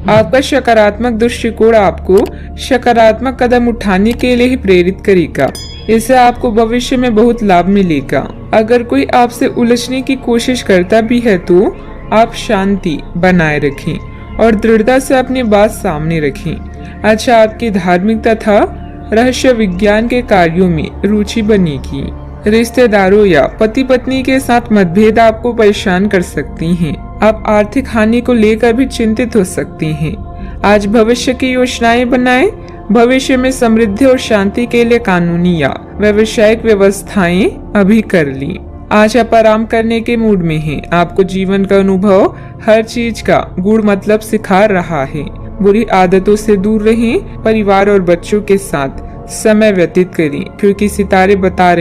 आपका सकारात्मक दृष्टिकोण आपको सकारात्मक कदम उठाने के लिए ही प्रेरित करेगा। इससे आपको भविष्य में बहुत लाभ मिलेगा। अगर कोई आपसे उलझने की कोशिश करता भी है तो आप शांति बनाए रखें और दृढ़ता से अपनी बात सामने रखें। अच्छा, आपकी धार्मिक तथा रहस्य विज्ञान के कार्यों में रुचि बनेगी। रिश्तेदारों या पति पत्नी के साथ मतभेद आपको परेशान कर सकती हैं। आप आर्थिक हानि को लेकर भी चिंतित हो सकती हैं। आज भविष्य की योजनाएं बनाएं। भविष्य में समृद्धि और शांति के लिए कानूनी या व्यावसायिक व्यवस्थाएं अभी कर ली। आज आप आराम करने के मूड में हैं। आपको जीवन का अनुभव हर चीज का गुण मतलब सिखा रहा है। बुरी आदतों से दूर रहें। परिवार और बच्चों के साथ समय व्यतीत करें, क्योंकि सितारे बता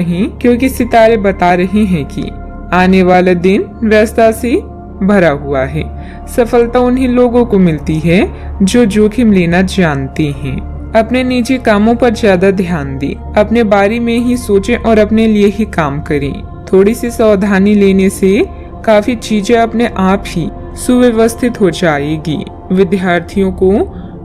रहे हैं कि आने वाला दिन व्यस्तता से भरा हुआ है। सफलता उन्हीं लोगों को मिलती है जो जोखिम लेना जानते हैं। अपने निजी कामों पर ज्यादा ध्यान दें। अपने बारे में ही सोचें और अपने लिए ही काम करें। थोड़ी सी सावधानी लेने से काफी चीजें अपने आप ही सुव्यवस्थित हो जाएगी। विद्यार्थियों को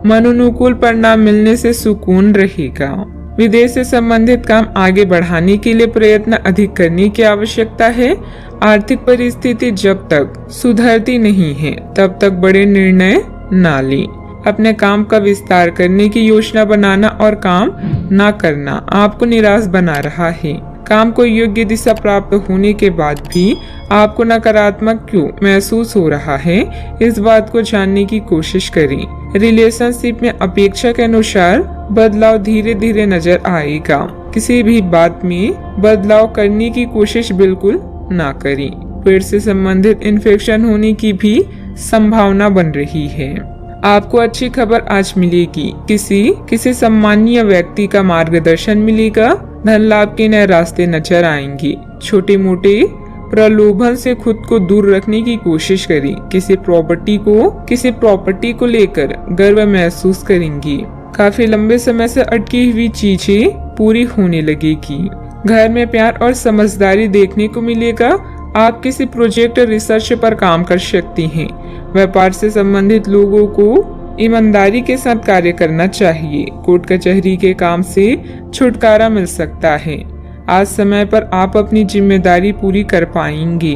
मनोनुकूल परिणाम मिलने से सुकून रहेगा। विदेश से संबंधित काम आगे बढ़ाने के लिए प्रयत्न अधिक करने की आवश्यकता है। आर्थिक परिस्थिति जब तक सुधरती नहीं है तब तक बड़े निर्णय न लें। अपने काम का विस्तार करने की योजना बनाना और काम न करना आपको निराश बना रहा है। काम को योग्य दिशा प्राप्त होने के बाद भी आपको नकारात्मक क्यों महसूस हो रहा है, इस बात को जानने की कोशिश करें। रिलेशनशिप में अपेक्षा के अनुसार बदलाव धीरे धीरे नजर आएगा। किसी भी बात में बदलाव करने की कोशिश बिल्कुल ना करें। पेट से संबंधित इन्फेक्शन होने की भी संभावना बन रही है। आपको अच्छी खबर आज मिलेगी। किसी सम्मानीय व्यक्ति का मार्गदर्शन मिलेगा। धन लाभ के नए रास्ते नजर आएंगे। छोटे मोटे प्रलोभन से खुद को दूर रखने की कोशिश करें। किसी प्रॉपर्टी को लेकर गर्व महसूस करेंगी। काफी लंबे समय से अटकी हुई चीजें पूरी होने लगेगी। घर में प्यार और समझदारी देखने को मिलेगा। आप किसी प्रोजेक्ट और रिसर्च पर काम कर सकती हैं। व्यापार से संबंधित लोगों को ईमानदारी के साथ कार्य करना चाहिए। कोर्ट कचहरी के काम से छुटकारा मिल सकता है। आज समय पर आप अपनी जिम्मेदारी पूरी कर पाएंगे।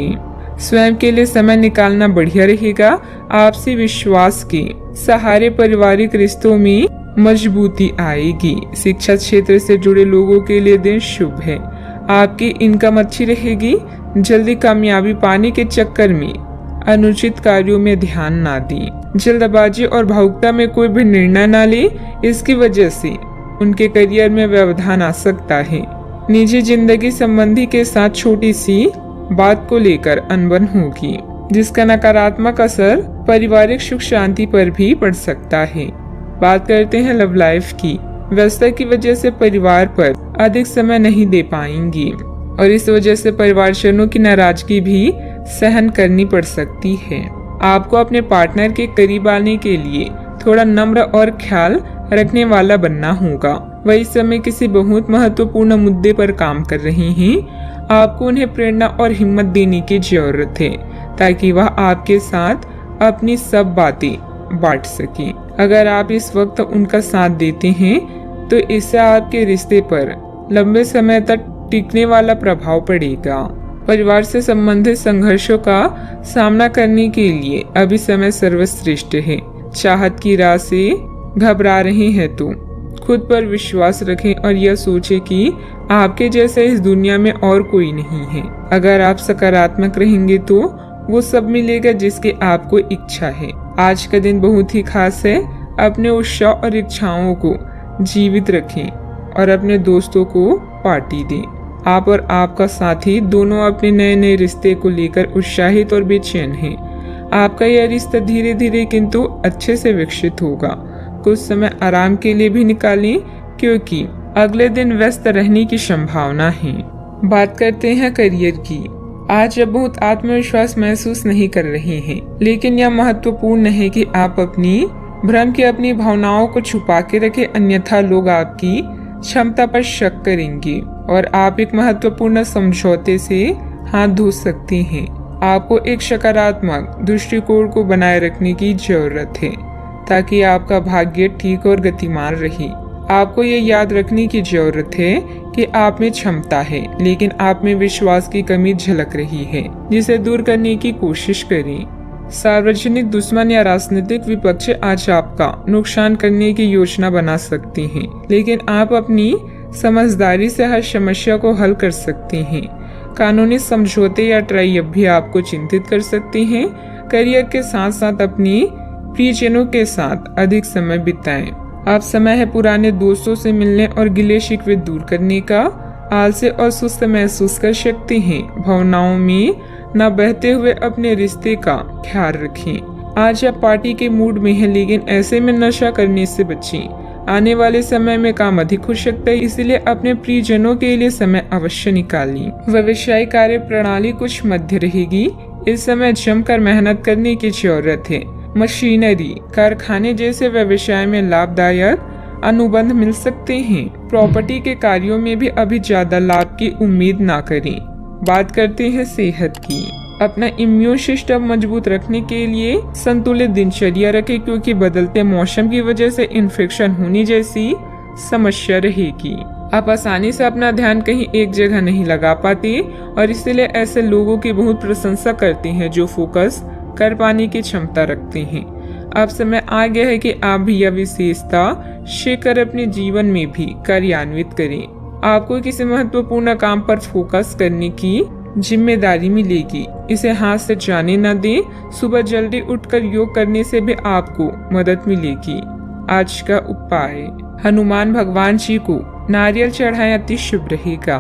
स्वयं के लिए समय निकालना बढ़िया रहेगा। आपसी विश्वास के सहारे पारिवारिक रिश्तों में मजबूती आएगी। शिक्षा क्षेत्र से जुड़े लोगों के लिए दिन शुभ है। आपकी इनकम अच्छी रहेगी। जल्दी कामयाबी पाने के चक्कर में अनुचित कार्यों में ध्यान ना दें। जल्दबाजी और भावुकता में कोई भी निर्णय ना ले। इसकी वजह से उनके करियर में व्यवधान आ सकता है। निजी जिंदगी संबंधी के साथ छोटी सी बात को लेकर अनबन होगी, जिसका नकारात्मक असर पारिवारिक सुख शांति पर भी पड़ सकता है। बात करते हैं लव लाइफ की। व्यस्तता की वजह से परिवार पर अधिक समय नहीं दे पाएंगी और इस वजह से परिवारजनों की नाराजगी भी सहन करनी पड़ सकती है। आपको अपने पार्टनर के करीब आने के लिए थोड़ा नम्र और ख्याल रखने वाला बनना होगा। वही समय किसी बहुत महत्वपूर्ण मुद्दे पर काम कर रहे हैं। आपको उन्हें प्रेरणा और हिम्मत देने की जरूरत है ताकि वह आपके साथ अपनी सब बातें बांट सके। अगर आप इस वक्त उनका साथ देते हैं तो इससे आपके रिश्ते पर लंबे समय तक टिकने वाला प्रभाव पड़ेगा। परिवार से संबंधित संघर्षों का सामना करने के लिए अभी समय सर्वश्रेष्ठ है। चाहत की राह से घबरा रहे हैं तो खुद पर विश्वास रखें और यह सोचें कि आपके जैसे इस दुनिया में और कोई नहीं है। अगर आप सकारात्मक रहेंगे तो वो सब मिलेगा जिसकी आपको इच्छा है। आज का दिन बहुत ही खास है। अपने उत्साह और इच्छाओं को जीवित रखें और अपने दोस्तों को पार्टी दें। आप और आपका साथी दोनों अपने नए नए रिश्ते को लेकर उत्साहित और बेचैन हैं। आपका यह रिश्ता धीरे धीरे किंतु अच्छे से विकसित होगा। कुछ समय आराम के लिए भी निकालें क्योंकि अगले दिन व्यस्त रहने की संभावना है। बात करते हैं करियर की। आज आप बहुत आत्मविश्वास महसूस नहीं कर रहे हैं, लेकिन यह महत्वपूर्ण है कि आप अपनी भ्रम की अपनी भावनाओं को छुपा के रखें, अन्यथा लोग आपकी क्षमता पर शक करेंगे और आप एक महत्वपूर्ण समझौते से हाथ धो सकते हैं। आपको एक सकारात्मक दृष्टिकोण को बनाए रखने की जरूरत है ताकि आपका भाग्य ठीक और गतिमान रहे। आपको ये याद रखने की जरूरत है कि आप में क्षमता है, लेकिन आप में विश्वास की कमी झलक रही है, जिसे दूर करने की कोशिश करें। सार्वजनिक दुश्मन या राजनीतिक विपक्ष आज आपका नुकसान करने की योजना बना सकते हैं, लेकिन आप अपनी समझदारी से हर समस्या को हल कर सकते हैं। कानूनी समझौते या ट्राई भी आपको चिंतित कर सकते हैं। करियर के साथ साथ अपनी प्रियजनों के साथ अधिक समय बिताएं। आप समय है पुराने दोस्तों से मिलने और गिले शिकवे दूर करने का। आलस्य और सुस्त महसूस कर सकते हैं। भावनाओं में न बहते हुए अपने रिश्ते का ख्याल रखें। आज आप पार्टी के मूड में हैं, लेकिन ऐसे में नशा करने से बचें। आने वाले समय में काम अधिक हो सकता है, इसलिए अपने प्रियजनों के लिए समय अवश्य निकालें। व्यवसायिक कार्य प्रणाली कुछ मध्य रहेगी। इस समय जमकर मेहनत करने की जरूरत है। मशीनरी, कारखाने जैसे व्यवसाय में लाभदायक अनुबंध मिल सकते हैं। प्रॉपर्टी के कार्यों में भी अभी ज्यादा लाभ की उम्मीद ना करें। बात करते हैं सेहत की। अपना इम्यून सिस्टम मजबूत रखने के लिए संतुलित दिनचर्या रखें, क्योंकि बदलते मौसम की वजह से इन्फेक्शन होने जैसी समस्या रहेगी। आप आसानी से अपना ध्यान कहीं एक जगह नहीं लगा पाते और इसलिए ऐसे लोगों की बहुत प्रशंसा करते हैं जो फोकस कर पाने की क्षमता रखते हैं। अब समय आ गया है कि आप भी यह विशेषता शेखर अपने जीवन में भी कार्यान्वित करें। आपको किसी महत्वपूर्ण काम पर फोकस करने की जिम्मेदारी मिलेगी। इसे हाथ से जाने न दें। सुबह जल्दी उठकर योग करने से भी आपको मदद मिलेगी। आज का उपाय, हनुमान भगवान जी को नारियल चढ़ाएं, अति शुभ रहेगा।